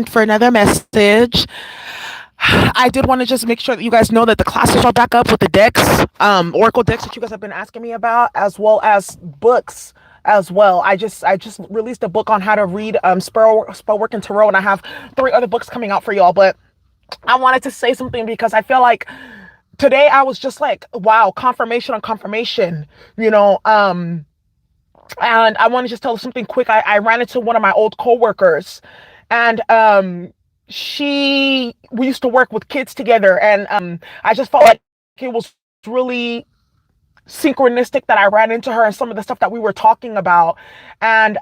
for another message. I did want to just make sure that you guys know that the classes are back up with the decks, Oracle decks that you guys have been asking me about, as well as books as well. I just released a book on how to read spell work and tarot, and I have three other books coming out for y'all. But I wanted to say something because I feel like today I was just like, wow, confirmation on confirmation, you know. And I want to just tell something quick. I ran into one of my old coworkers, and we used to work with kids together, and I just felt like it was really synchronistic that I ran into her and some of the stuff that we were talking about. And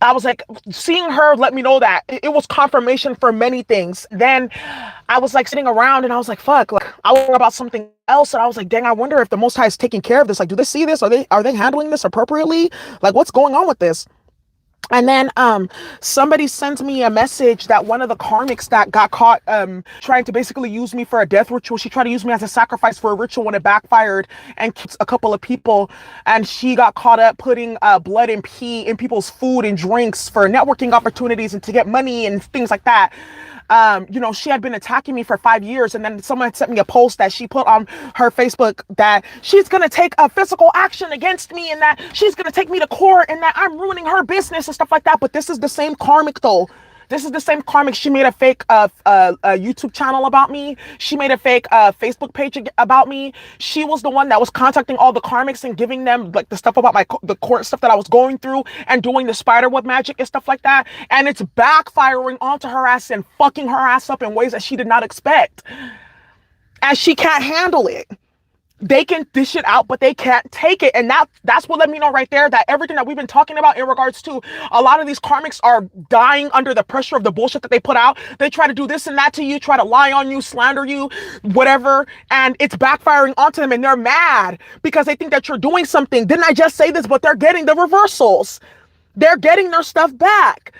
I was like, seeing her let me know that it was confirmation for many things. Then I was like sitting around and I was like, fuck, like I was about something else. And I was like, dang, I wonder if the Most High is taking care of this. Like, do they see this? Are they handling this appropriately? Like, what's going on with this? And then somebody sends me a message that one of the karmics that got caught trying to basically use me for a death ritual, she tried to use me as a sacrifice for a ritual and it backfired and killed a couple of people. And she got caught up putting blood and pee in people's food and drinks for networking opportunities and to get money and things like that. She had been attacking me for 5 years, and then someone sent me a post that she put on her Facebook that she's gonna take a physical action against me and that she's gonna take me to court and that I'm ruining her business and stuff like that. But this is the same karmic though. This is the same karmic. She made a fake YouTube channel about me. She made a fake Facebook page about me. She was the one that was contacting all the karmics and giving them like the stuff about the court stuff that I was going through and doing the spiderweb magic and stuff like that. And it's backfiring onto her ass and fucking her ass up in ways that she did not expect. And she can't handle it. They can dish it out, but they can't take it. And that's what let me know right there that everything that we've been talking about in regards to a lot of these karmics are dying under the pressure of the bullshit that they put out. They try to do this and that to you, try to lie on you, slander you, whatever. And it's backfiring onto them and they're mad because they think that you're doing something. Didn't I just say this? But they're getting the reversals. They're getting their stuff back.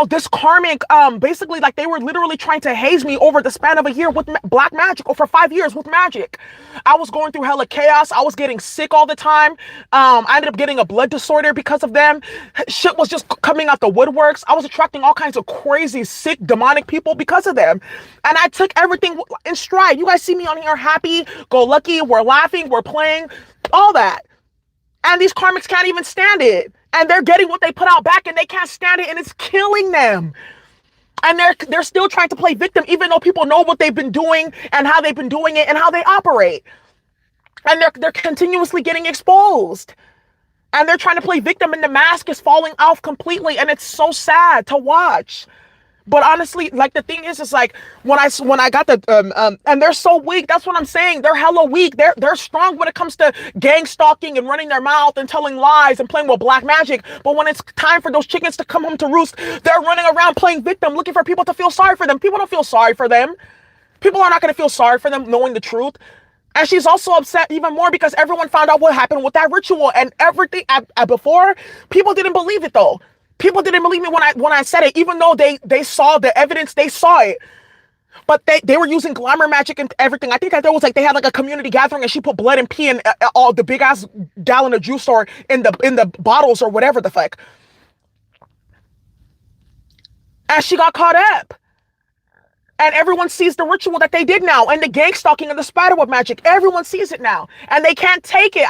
This karmic, basically, like they were literally trying to haze me over the span of a year with black magic, or for 5 years with magic. I was going through hella chaos. I was getting sick all the time. I ended up getting a blood disorder because of them. Shit was just coming out the woodworks. I was attracting all kinds of crazy, sick, demonic people because of them. And I took everything in stride. You guys see me on here happy, go lucky, we're laughing, we're playing, all that. And these karmics can't even stand it. And they're getting what they put out back and they can't stand it and it's killing them. And they're still trying to play victim even though people know what they've been doing and how they've been doing it and how they operate. And they're continuously getting exposed. And they're trying to play victim and the mask is falling off completely and it's so sad to watch. But honestly, like the thing is like when I got the and they're so weak. That's what I'm saying. They're hella weak. They're strong when it comes to gang stalking and running their mouth and telling lies and playing with black magic. But when it's time for those chickens to come home to roost, they're running around playing victim, looking for people to feel sorry for them. People don't feel sorry for them. People are not going to feel sorry for them knowing the truth. And she's also upset even more because everyone found out what happened with that ritual and everything before. People didn't believe it though. People didn't believe me when I said it, even though they saw the evidence, they saw it. But they were using glamour magic and everything. I think that they had like a community gathering and she put blood and pee in all the big ass gallon of juice or in the bottles or whatever the fuck. And she got caught up. And everyone sees the ritual that they did now and the gang stalking and the spiderweb magic. Everyone sees it now and they can't take it.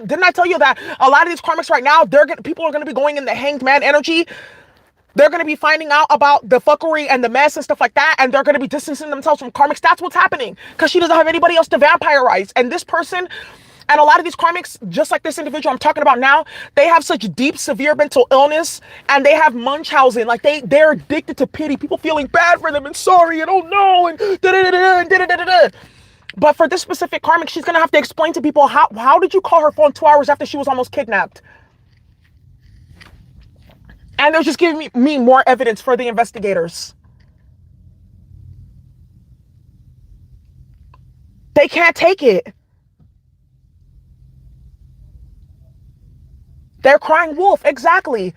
Didn't I tell you that a lot of these karmics right now, people are going to be going in the hanged man energy. They're going to be finding out about the fuckery and the mess and stuff like that. And they're going to be distancing themselves from karmics. That's what's happening because she doesn't have anybody else to vampirize. And this person and a lot of these karmics, just like this individual I'm talking about now, they have such deep, severe mental illness and they have Munchausen. Like they're addicted to pity, people feeling bad for them and sorry and oh no and da-da-da-da and da-da-da-da-da. But for this specific karmic, she's going to have to explain to people how did you call her phone 2 hours after she was almost kidnapped? And they're just giving me more evidence for the investigators. They can't take it. They're crying wolf, exactly.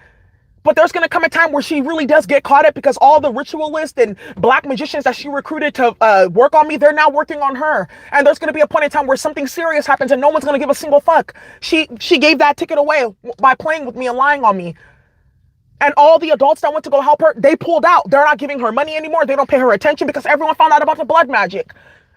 But there's going to come a time where she really does get caught up because all the ritualists and black magicians that she recruited to work on me, they're now working on her. And there's going to be a point in time where something serious happens and no one's going to give a single fuck. She gave that ticket away by playing with me and lying on me. And all the adults that went to go help her, they pulled out. They're not giving her money anymore. They don't pay her attention because everyone found out about the blood magic.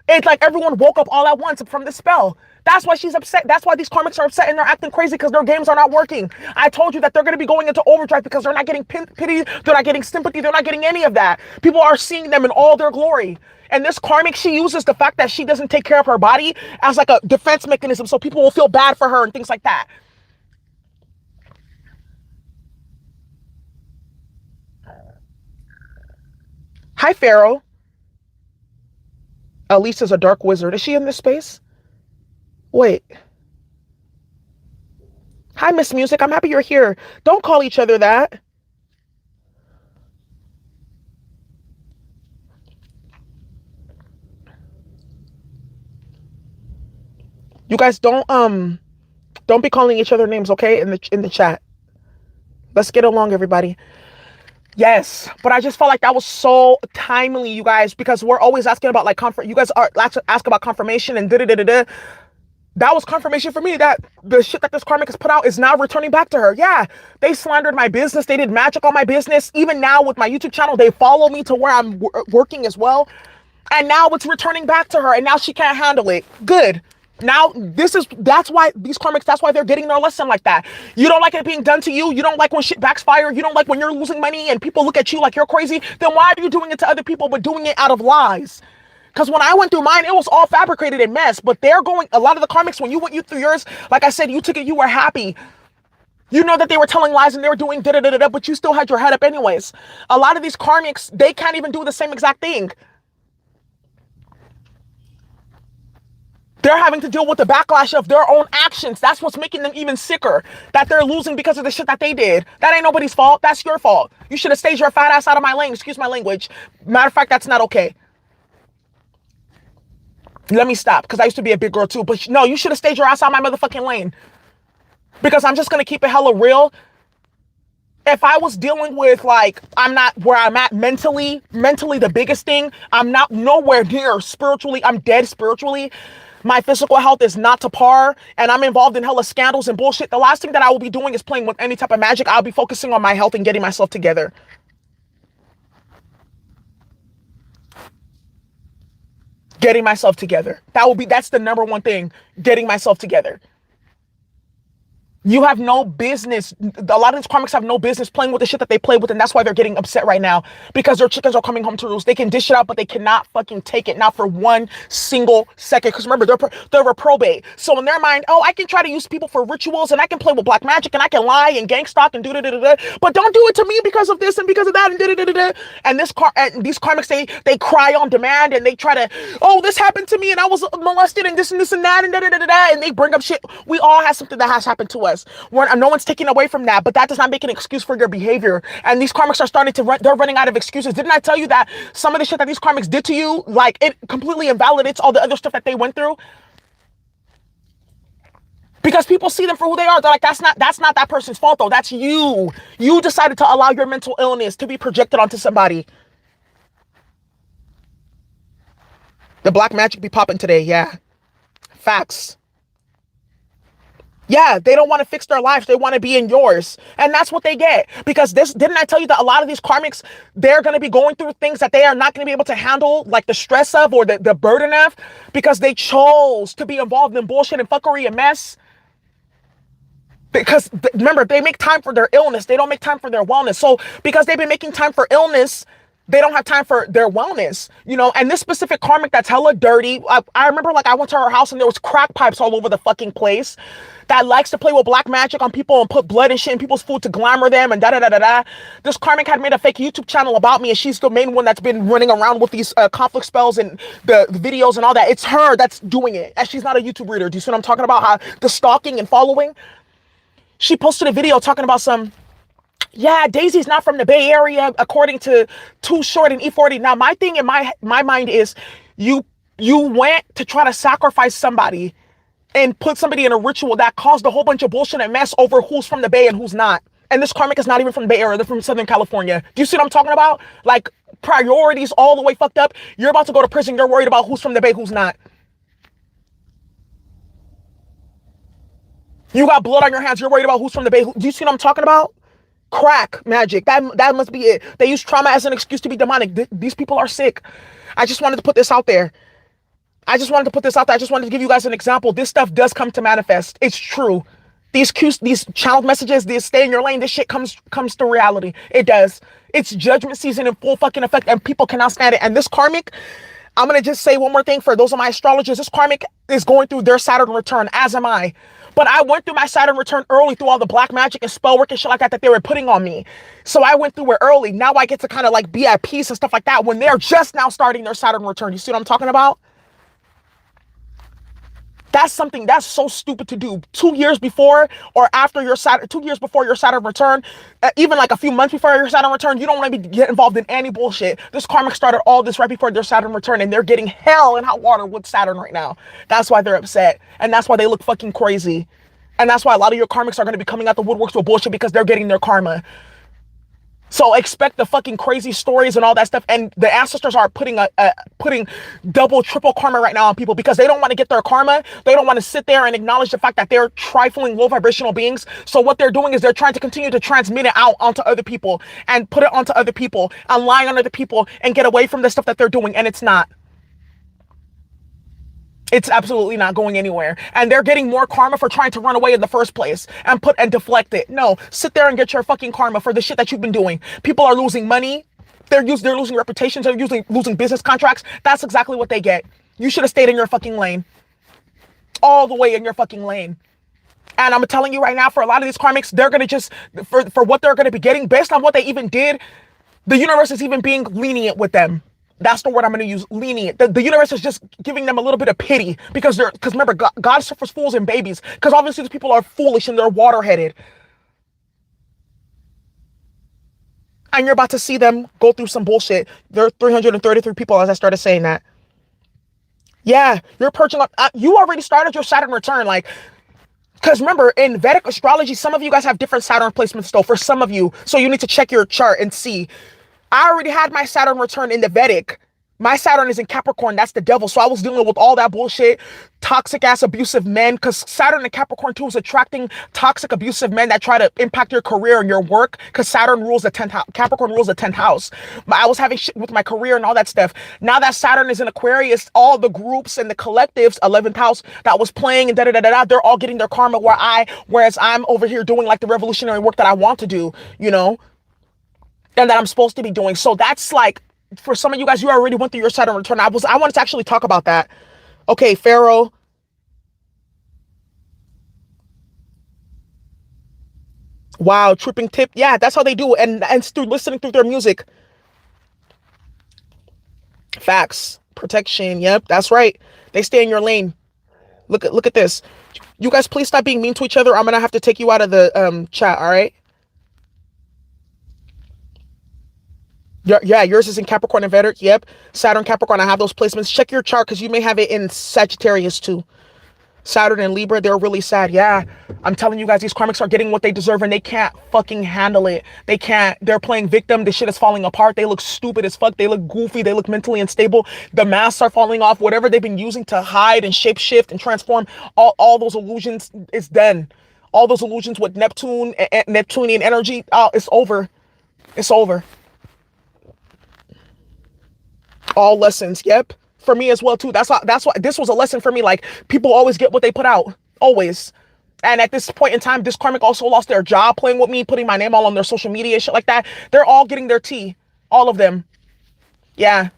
It's like everyone woke up all at once from the spell. That's why she's upset. That's why these karmics are upset and they're acting crazy because their games are not working. I told you that they're going to be going into overdrive because they're not getting pity. They're not getting sympathy. They're not getting any of that. People are seeing them in all their glory. And this karmic, she uses the fact that she doesn't take care of her body as like a defense mechanism so people will feel bad for her and things like that. Hi, Pharaoh. Elise is a dark wizard. Is she in this space? Wait. Hi, Miss Music. I'm happy you're here. Don't call each other that. You guys don't be calling each other names, okay? In the chat. Let's get along, everybody. Yes, but I just felt like that was so timely, you guys, because we're always asking about like you guys are ask about confirmation and da da da da da. That was confirmation for me that the shit that this karmic has put out is now returning back to her. Yeah, they slandered my business. They did magic on my business. Even now with my YouTube channel, they follow me to where I'm working as well. And now it's returning back to her and now she can't handle it. Good. Now that's why these karmics, that's why they're getting their lesson like that. You don't like it being done to you. You don't like when shit backfire. You don't like when you're losing money and people look at you like you're crazy. Then why are you doing it to other people but doing it out of lies? Because when I went through mine, it was all fabricated and mess. But a lot of the karmics, when you went through yours, like I said, you took it, you were happy. You know that they were telling lies and they were doing da-da-da-da-da, but you still had your head up anyways. A lot of these karmics, they can't even do the same exact thing. They're having to deal with the backlash of their own actions. That's what's making them even sicker. That they're losing because of the shit that they did. That ain't nobody's fault. That's your fault. You should have stayed your fat ass out of my lane. Excuse my language. Matter of fact, that's not okay. Let me stop, because I used to be a big girl too. But no, you should have stayed your ass out my motherfucking lane. Because I'm just going to keep it hella real. If I was dealing with, like, I'm not where I'm at mentally the biggest thing. I'm not nowhere near spiritually. I'm dead spiritually. My physical health is not to par, and I'm involved in hella scandals and bullshit. The last thing that I will be doing is playing with any type of magic. I'll be focusing on my health and getting myself together. Getting myself together. That's the number one thing. Getting myself together. You have no business. A lot of these karmics have no business playing with the shit that they play with, and that's why they're getting upset right now, because their chickens are coming home to roost. They can dish it out, but they cannot fucking take it, not for one single second. Because remember, they're reprobate. So in their mind, oh, I can try to use people for rituals, and I can play with black magic, and I can lie and gang stalk and do da da da da. But don't do it to me because of this and because of that and da da da da. And these karmics, they cry on demand, and they try to, oh, this happened to me, and I was molested, and this and that, and da da da da. And they bring up shit. We all have something that has happened to us. No one's taking away from that, but that does not make an excuse for your behavior. And these karmics are starting to they're running out of excuses. Didn't I tell you that some of the shit that these karmics did to you, like, it completely invalidates all the other stuff that they went through? Because people see them for who they are. They're like, that's not that person's fault though. That's you. You decided to allow your mental illness to be projected onto somebody. The black magic be popping today, yeah. Facts. Yeah, they don't want to fix their lives. They want to be in yours. And that's what they get. Because didn't I tell you that a lot of these karmics, they're going to be going through things that they are not going to be able to handle, like the stress of or the burden of, because they chose to be involved in bullshit and fuckery and mess. Because remember, they make time for their illness. They don't make time for their wellness. So because they've been making time for illness, they don't have time for their wellness, you know. And this specific karmic that's hella dirty, I remember, like, I went to her house and there was crack pipes all over the fucking place, that likes to play with black magic on people and put blood and shit in people's food to glamour them and da da da da da. This karmic had made a fake YouTube channel about me, and she's the main one that's been running around with these conflict spells and the videos and all that. It's her that's doing it, and she's not a YouTube reader. Do you see what I'm talking about? How the stalking and following? She posted a video talking about yeah, Daisy's not from the Bay Area, according to Too Short and E40. Now, my thing in my mind is, you went to try to sacrifice somebody and put somebody in a ritual that caused a whole bunch of bullshit and mess over who's from the Bay and who's not. And this karmic is not even from the Bay Area. They're from Southern California. Do you see what I'm talking about? Like, priorities all the way fucked up. You're about to go to prison. You're worried about who's from the Bay, who's not. You got blood on your hands. You're worried about who's from the Bay. Do you see what I'm talking about? Crack magic. That must be it. They use trauma as an excuse to be demonic. These people are sick. I just wanted to put this out there. I just wanted to put this out there. I just wanted to give you guys an example. This stuff does come to manifest. It's true. These child messages, this stay in your lane, this shit comes to reality. It does. It's judgment season in full fucking effect, and people cannot stand it. And this karmic, I'm gonna just say one more thing for those of my astrologers. This karmic is going through their Saturn return, as am I. But I went through my Saturn return early through all the black magic and spell work and shit like that they were putting on me. So I went through it early. Now I get to kind of like be at peace and stuff like that when they're just now starting their Saturn return. You see what I'm talking about? That's something that's so stupid to do. 2 years before or after your Saturn, 2 years before your Saturn return, even like a few months before your Saturn return, you don't want to get involved in any bullshit. This karmic started all this right before their Saturn return, and they're getting hell and hot water with Saturn right now. That's why they're upset, and that's why they look fucking crazy, and that's why a lot of your karmics are going to be coming out the woodworks with bullshit because they're getting their karma. So expect the fucking crazy stories and all that stuff. And the ancestors are putting double, triple karma right now on people because they don't want to get their karma. They don't want to sit there and acknowledge the fact that they're trifling low vibrational beings. So what they're doing is they're trying to continue to transmit it out onto other people and put it onto other people and lie on other people and get away from the stuff that they're doing. And it's not. It's absolutely not going anywhere. And they're getting more karma for trying to run away in the first place and deflect it. No, sit there and get your fucking karma for the shit that you've been doing. People are losing money. They're losing reputations. They're losing business contracts. That's exactly what they get. You should have stayed in your fucking lane. All the way in your fucking lane. And I'm telling you right now, for a lot of these karmics, they're going to just, for what they're going to be getting, based on what they even did, the universe is even being lenient with them. That's the word I'm going to use, lenient. The universe is just giving them a little bit of pity because remember, God suffers fools and babies because obviously these people are foolish and they're water-headed. And you're about to see them go through some bullshit. There are 333 people as I started saying that. Yeah, you're perching up. You already started your Saturn return. Like, because remember, in Vedic astrology, some of you guys have different Saturn placements though, for some of you. So you need to check your chart and see. I already had my Saturn return in the Vedic. My Saturn is in Capricorn. That's the devil. So I was dealing with all that bullshit, toxic ass abusive men, because Saturn in Capricorn too is attracting toxic abusive men that try to impact your career and your work, because Saturn rules the 10th house. Capricorn rules the 10th house. I was having shit with my career and all that stuff. Now that Saturn is in Aquarius, all the groups and the collectives, 11th house, that was playing and da-da-da-da-da, they're all getting their karma whereas I'm over here doing like the revolutionary work that I want to do, you know, and that I'm supposed to be doing. So that's like, for some of you guys, you already went through your Saturn return. I wanted to actually talk about that. Okay, Pharaoh. Wow, tripping tip. Yeah, that's how they do it. And through listening through their music. Facts. Protection. Yep, that's right. They stay in your lane. Look at this. You guys, please stop being mean to each other. I'm gonna have to take you out of the chat, all right? Yeah, yours is in Capricorn and Vedic. Yep. Saturn, Capricorn. I have those placements. Check your chart because you may have it in Sagittarius too. Saturn and Libra, they're really sad. Yeah, I'm telling you guys, these karmics are getting what they deserve and they can't fucking handle it. They can't. They're playing victim. The shit is falling apart. They look stupid as fuck. They look goofy. They look mentally unstable. The masks are falling off. Whatever they've been using to hide and shapeshift and transform, all those illusions is done. All those illusions with Neptune and Neptunian energy, it's over. It's over. All lessons, yep. For me as well too. That's why this was a lesson for me. Like, people always get what they put out. Always. And at this point in time, this karmic also lost their job playing with me, putting my name all on their social media, shit like that. They're all getting their tea. All of them. Yeah.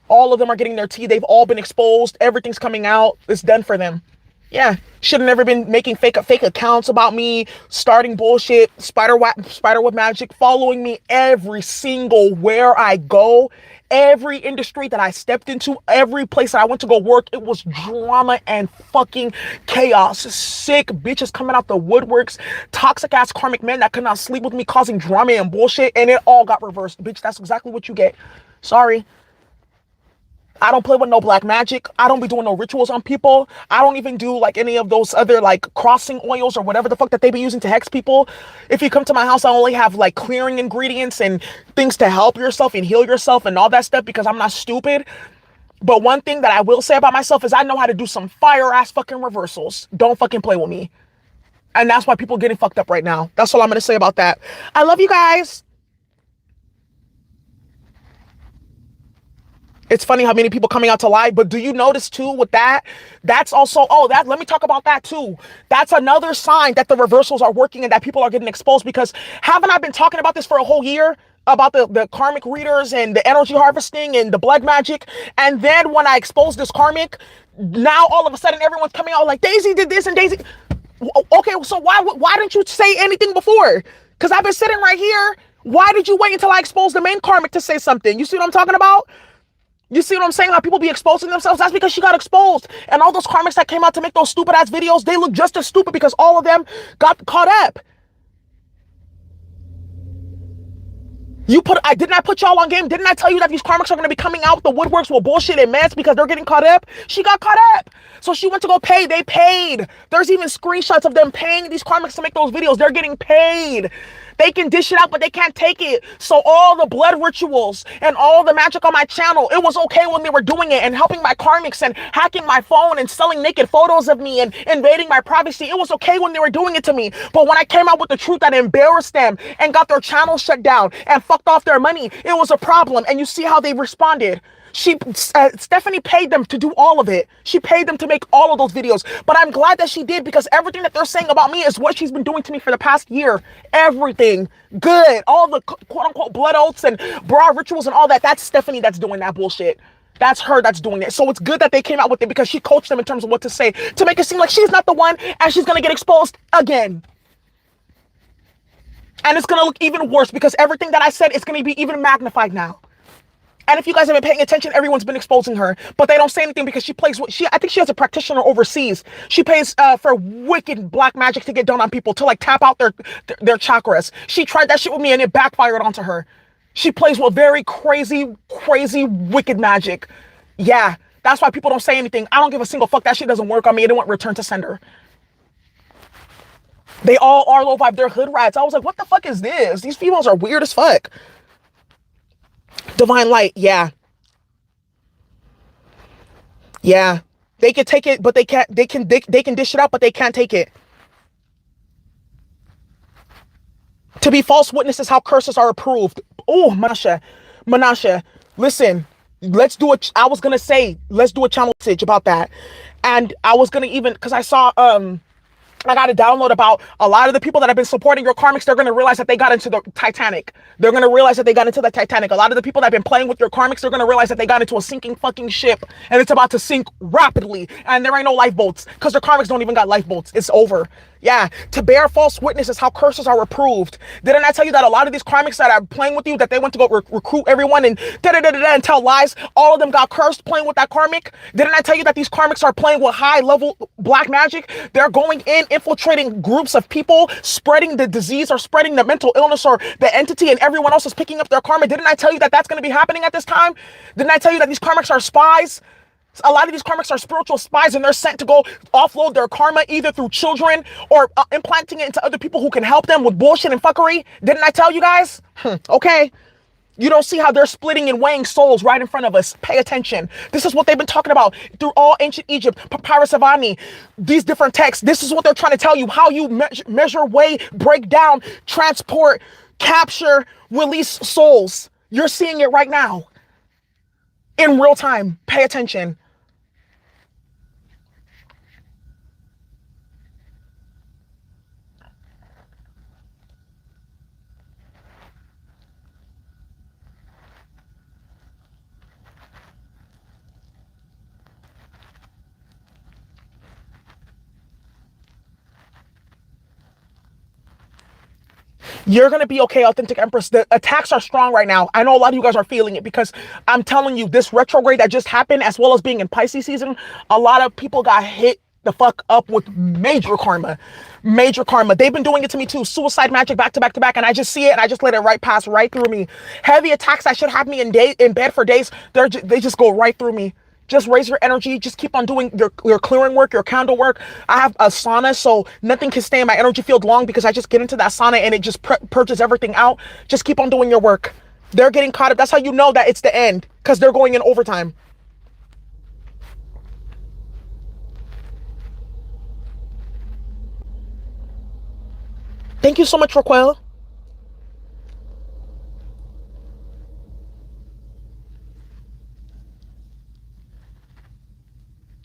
All of them are getting their tea. They've all been exposed. Everything's coming out. It's done for them. Yeah. Should have never been making fake accounts about me, starting bullshit, spiderweb magic, following me every single where I go. Every industry that I stepped into, every place that I went to go work, it was drama and fucking chaos. Sick bitches coming out the woodworks, toxic ass karmic men that could not sleep with me, causing drama and bullshit, and it all got reversed. Bitch, that's exactly what you get. Sorry. I don't play with no black magic. I don't be doing no rituals on people. I don't even do like any of those other like crossing oils or whatever the fuck that they be using to hex people. If you come to my house, I only have like clearing ingredients and things to help yourself and heal yourself and all that stuff because I'm not stupid. But one thing that I will say about myself is I know how to do some fire ass fucking reversals. Don't fucking play with me. And that's why people are getting fucked up right now. That's all I'm going to say about that. I love you guys. It's funny how many people coming out to lie, but do you notice too with that? That's also, let me talk about that too. That's another sign that the reversals are working and that people are getting exposed, because haven't I been talking about this for a whole year? About the karmic readers and the energy harvesting and the blood magic. And then when I exposed this karmic, now all of a sudden everyone's coming out like Daisy did this and Daisy. Okay, so why didn't you say anything before? Because I've been sitting right here. Why did you wait until I exposed the main karmic to say something? You see what I'm talking about? You see what I'm saying? How people be exposing themselves? That's because she got exposed. And all those karmics that came out to make those stupid ass videos, they look just as stupid because all of them got caught up. Didn't I put y'all on game? Didn't I tell you that these karmics are going to be coming out with the woodworks with bullshit and mess because they're getting caught up? She got caught up. So she went to go pay. They paid. There's even screenshots of them paying these karmics to make those videos. They're getting paid. They can dish it out, but they can't take it. So all the blood rituals and all the magic on my channel, it was okay when they were doing it and helping my karmics and hacking my phone and selling naked photos of me and invading my privacy. It was okay when they were doing it to me. But when I came out with the truth that embarrassed them and got their channel shut down and fucked off their money, it was a problem. And you see how they responded. Stephanie paid them to do all of it. She paid them to make all of those videos. But I'm glad that she did, because everything that they're saying about me is what she's been doing to me for the past year. Everything good. All the quote unquote blood oaths and bra rituals and all that. That's Stephanie that's doing that bullshit. That's her that's doing it. So it's good that they came out with it, because she coached them in terms of what to say to make it seem like she's not the one and she's going to get exposed again. And it's going to look even worse, because everything that I said is going to be even magnified now. And if you guys have been paying attention, everyone's been exposing her, but they don't say anything because I think she has a practitioner overseas. She pays for wicked black magic to get done on people, to like tap out their chakras. She tried that shit with me and it backfired onto her. She plays with very crazy, wicked magic. Yeah, that's why people don't say anything. I don't give a single fuck. That shit doesn't work on me. It didn't return to sender. They all are low vibe. They're hood rats. I was like, what the fuck is this? These females are weird as fuck. Divine light, yeah. They can take it, but they can't. They can dish it out, but they can't take it. To be false witnesses, how curses are approved. Oh, Manasha, listen. Let's do it. I was gonna say, let's do a channel message about that, and I was gonna even, because I saw I got a download about a lot of the people that have been supporting your karmics. They're going to realize that they got into the Titanic. They're going to realize that they got into the Titanic. A lot of the people that have been playing with your karmics, they're going to realize that they got into a sinking fucking ship and it's about to sink rapidly. And there ain't no lifeboats because their karmics don't even got lifeboats. It's over. Yeah, to bear false witness is how curses are approved. Didn't I tell you that a lot of these karmics that are playing with you, that they went to go recruit everyone and and tell lies, all of them got cursed playing with that karmic? Didn't I tell you that these karmics are playing with high level black magic? They're going in, infiltrating groups of people, spreading the disease or spreading the mental illness or the entity, and everyone else is picking up their karma. Didn't I tell you that that's going to be happening at this time? Didn't I tell you that these karmics are spies? A lot of these karmics are spiritual spies, and they're sent to go offload their karma either through children or implanting it into other people who can help them with bullshit and fuckery. Didn't I tell you guys? Okay. You don't see how they're splitting and weighing souls right in front of us. Pay attention. This is what they've been talking about through all ancient Egypt, Papyrus Avani, these different texts. This is what they're trying to tell you, how you measure, weigh, break down, transport, capture, release souls. You're seeing it right now in real time. Pay attention. You're going to be okay, Authentic Empress. The attacks are strong right now. I know a lot of you guys are feeling it because I'm telling you, this retrograde that just happened, as well as being in Pisces season, a lot of people got hit the fuck up with major karma. Major karma. They've been doing it to me too. Suicide magic back to back to back. And I just see it and I just let it pass right through me. Heavy attacks that should have me in bed for days. They just go right through me. Just raise your energy. Just keep on doing your clearing work, your candle work. I have a sauna, so nothing can stay in my energy field long because I just get into that sauna and it just purges everything out. Just keep on doing your work. They're getting caught up. That's how you know that it's the end, because they're going in overtime. Thank you so much, Raquel.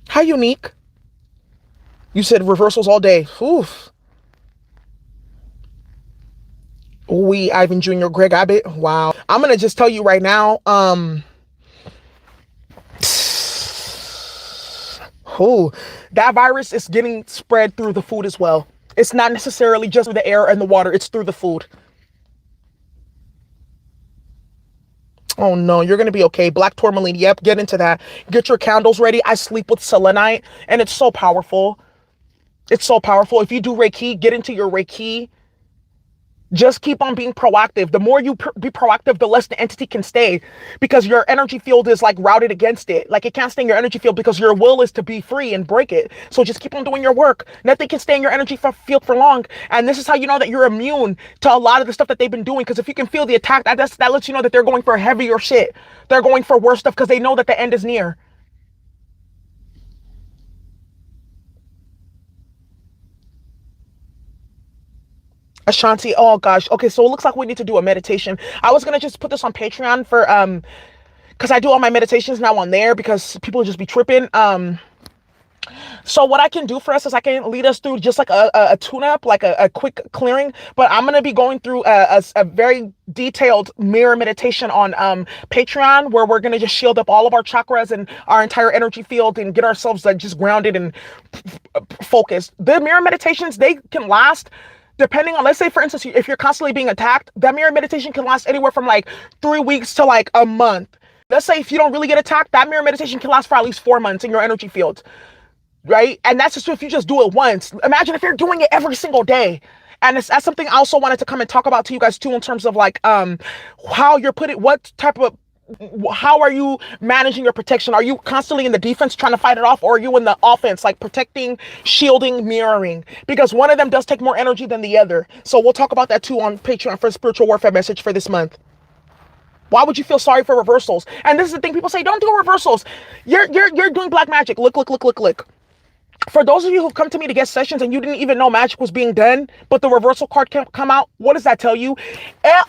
Hi, Unique. You said reversals all day. Oof. We Ivan Jr., Greg Abbott. Wow. I'm gonna just tell you right now. Oh, that virus is getting spread through the food as well. It's not necessarily just through the air and the water. It's through the food. Oh no, you're gonna be okay. Black tourmaline. Yep, get into that. Get your candles ready. I sleep with selenite, and it's so powerful. It's so powerful. If you do Reiki, get into your Reiki. Just keep on being proactive. The more you be proactive, the less the entity can stay, because your energy field is like routed against it. Like, it can't stay in your energy field because your will is to be free and break it. So just keep on doing your work. Nothing can stay in your energy field for long. And this is how you know that you're immune to a lot of the stuff that they've been doing. Because if you can feel the attack, that lets you know that they're going for heavier shit. They're going for worse stuff because they know that the end is near. Ashanti, oh gosh. Okay, so it looks like we need to do a meditation. I was gonna just put this on Patreon for because I do all my meditations now on there because people just be tripping. So what I can do for us is I can lead us through just like a tune-up, like a quick clearing. But I'm gonna be going through a very detailed mirror meditation on Patreon, where we're gonna just shield up all of our chakras and our entire energy field and get ourselves like just grounded and focused. The mirror meditations, they can last, depending on, let's say for instance, if you're constantly being attacked, that mirror meditation can last anywhere from like 3 weeks to like a month. Let's say if you don't really get attacked, that mirror meditation can last for at least 4 months in your energy field, right? And that's just if you just do it once. Imagine if you're doing it every single day. And that's something I also wanted to come and talk about to you guys too, in terms of like how you're putting, what type of, how are you managing your protection? Are you constantly in the defense trying to fight it off, or are you in the offense, like protecting, shielding, mirroring? Because one of them does take more energy than the other. So we'll talk about that too on Patreon for spiritual warfare message for this month. Why would you feel sorry for reversals? And this is the thing, people say, don't do reversals. You're doing black magic. Look. For those of you who've come to me to get sessions and you didn't even know magic was being done, but the reversal card can come out, what does that tell you?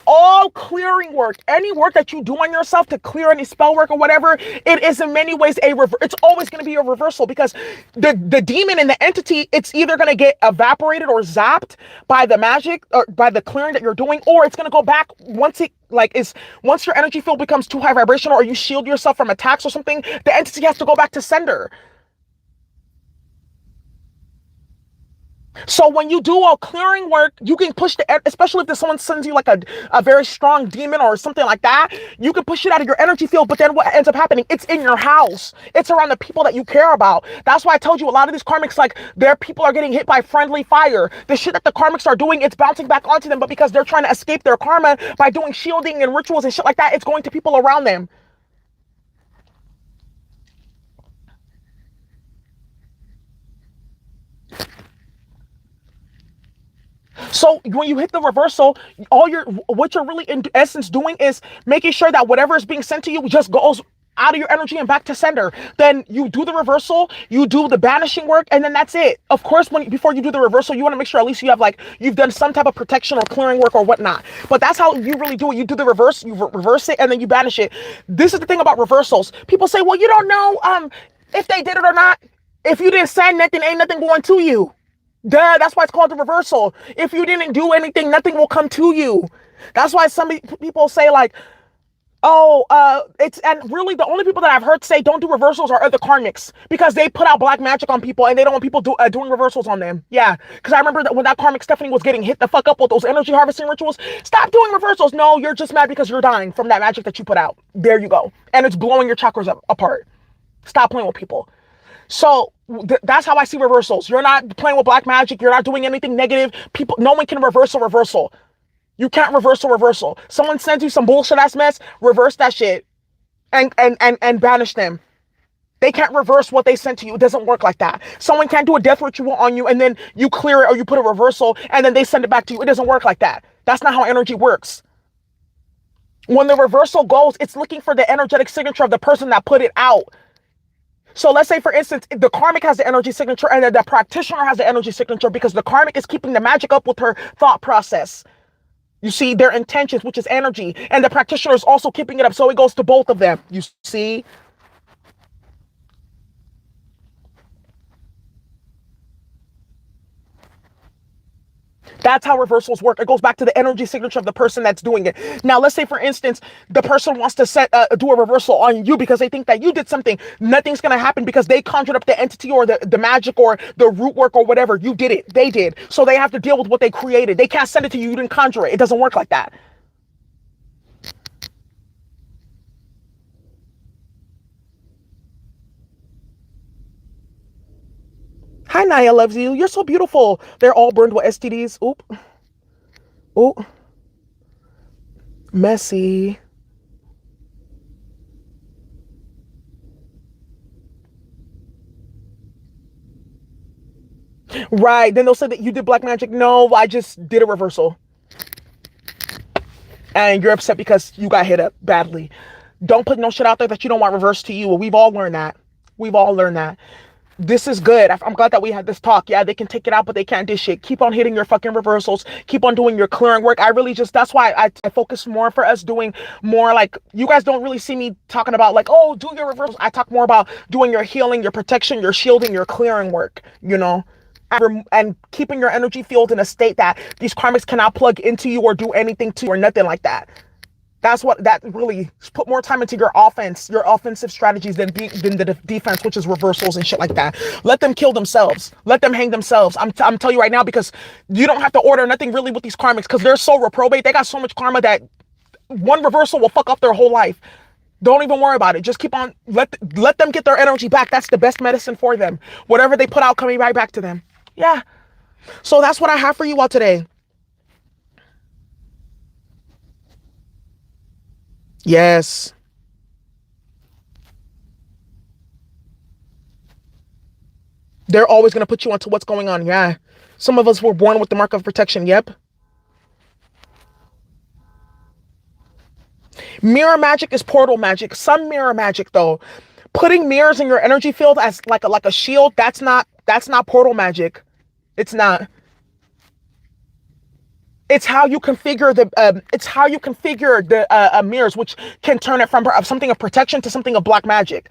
All clearing work, any work that you do on yourself to clear any spell work or whatever, it is in many ways it's always going to be a reversal, because the demon and the entity, it's either going to get evaporated or zapped by the magic or by the clearing that you're doing, or it's going to go back once it once your energy field becomes too high vibrational, or you shield yourself from attacks or something, the entity has to go back to sender. So when you do all clearing work, you can push especially if someone sends you like a very strong demon or something like that, you can push it out of your energy field. But then what ends up happening? It's in your house. It's around the people that you care about. That's why I told you a lot of these karmics, like, their people are getting hit by friendly fire. The shit that the karmics are doing, it's bouncing back onto them. But because they're trying to escape their karma by doing shielding and rituals and shit like that, it's going to people around them. So when you hit the reversal, what you're really in essence doing is making sure that whatever is being sent to you just goes out of your energy and back to sender. Then you do the reversal, you do the banishing work, and then that's it. Of course, before you do the reversal, you want to make sure at least you've done some type of protection or clearing work or whatnot. But that's how you really do it. You do the reverse, you reverse it, and then you banish it. This is the thing about reversals. People say, well, you don't know if they did it or not. If you didn't send nothing, ain't nothing going to you. Duh, that's why it's called the reversal. If you didn't do anything, nothing will come to you. That's why some people say like, oh, and really the only people that I've heard say don't do reversals are other karmics, because they put out black magic on people and they don't want people doing reversals on them. Yeah, because I remember that when that karmic Stephanie was getting hit the fuck up with those energy harvesting rituals, stop doing reversals. No, you're just mad because you're dying from that magic that you put out. There you go. And it's blowing your chakras apart. Stop playing with people. So that's how I see reversals. You're not playing with black magic. You're not doing anything negative. No one can reverse a reversal. You can't reverse a reversal. Someone sends you some bullshit ass mess, reverse that shit and banish them. They can't reverse what they sent to you. It doesn't work like that. Someone can't do a death ritual on you and then you clear it, or you put a reversal and then they send it back to you. It doesn't work like that. That's not how energy works. When the reversal goes, it's looking for the energetic signature of the person that put it out. So let's say, for instance, the karmic has the energy signature and the practitioner has the energy signature because the karmic is keeping the magic up with her thought process. You see their intentions, which is energy, and the practitioner is also keeping it up. So it goes to both of them. You see? That's how reversals work. It goes back to the energy signature of the person that's doing it. Now, let's say, for instance, the person wants to do a reversal on you because they think that you did something. Nothing's going to happen because they conjured up the entity or the magic or the root work or whatever. You did it. They did. So they have to deal with what they created. They can't send it to you. You didn't conjure it. It doesn't work like that. Hi, Naya loves you. You're so beautiful. They're all burned with STDs. Oop. Oop. Messy. Right. Then they'll say that you did black magic. No, I just did a reversal. And you're upset because you got hit up badly. Don't put no shit out there that you don't want reversed to you. We've all learned that. We've all learned that. This is good. I'm glad that we had this talk. Yeah, they can take it out, but they can't dish it. Keep on hitting your fucking reversals. Keep on doing your clearing work. I really just, that's why I focus more for us doing more like, you guys don't really see me talking about like, oh, do your reversals. I talk more about doing your healing, your protection, your shielding, your clearing work, you know? And keeping your energy field in a state that these karmics cannot plug into you or do anything to you or nothing like that. That's what that really put more time into your offense, your offensive strategies than the defense, which is reversals and shit like that. Let them kill themselves. Let them hang themselves. I'm telling you right now because you don't have to order nothing really with these karmics because they're so reprobate. They got so much karma that one reversal will fuck up their whole life. Don't even worry about it. Just keep on let them get their energy back. That's the best medicine for them. Whatever they put out coming right back to them. Yeah. So that's what I have for you all today. Yes. They're always going to put you onto what's going on. Yeah. Some of us were born with the mark of protection. Yep. Mirror magic is portal magic. Some mirror magic though. Putting mirrors in your energy field as like a shield, that's not portal magic. It's not. It's how you configure the mirrors, which can turn it from something of protection to something of black magic.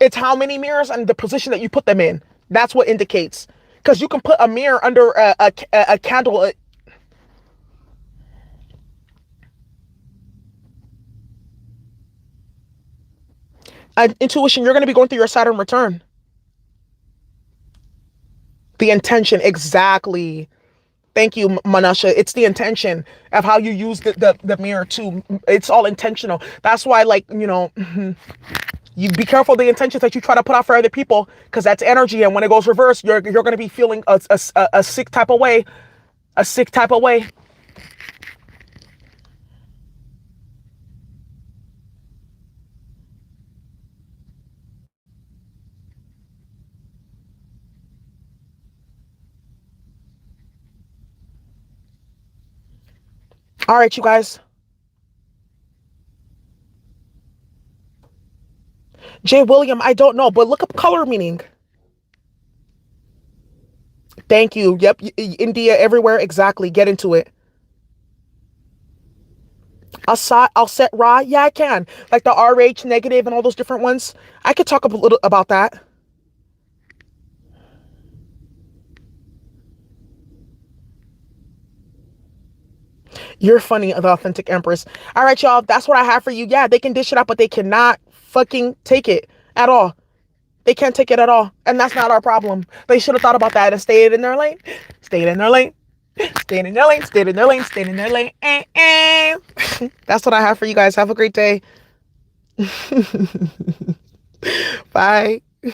It's how many mirrors and the position that you put them in. That's what indicates. Because you can put a mirror under a candle. Intuition, you're going to be going through your Saturn return. The intention, exactly. Thank you, Manasha. It's the intention of how you use the mirror too. It's all intentional. That's why, like, you be careful the intentions that you try to put out for other people, because that's energy. And when it goes reverse, you're going to be feeling a sick type of way, a sick type of way. All right, you guys. Jay William, I don't know, but look up color meaning. Thank you. Yep. India, everywhere. Exactly. Get into it. I'll set raw. Yeah, I can. Like the RH negative and all those different ones. I could talk a little about that. You're funny, the authentic empress. All right, y'all. That's what I have for you. Yeah, they can dish it out, but they cannot fucking take it at all. They can't take it at all. And that's not our problem. They should have thought about that and stayed in their lane. Stayed in their lane. Stayed in their lane. Stayed in their lane. Stayed in their lane. That's what I have for you guys. Have a great day. Bye.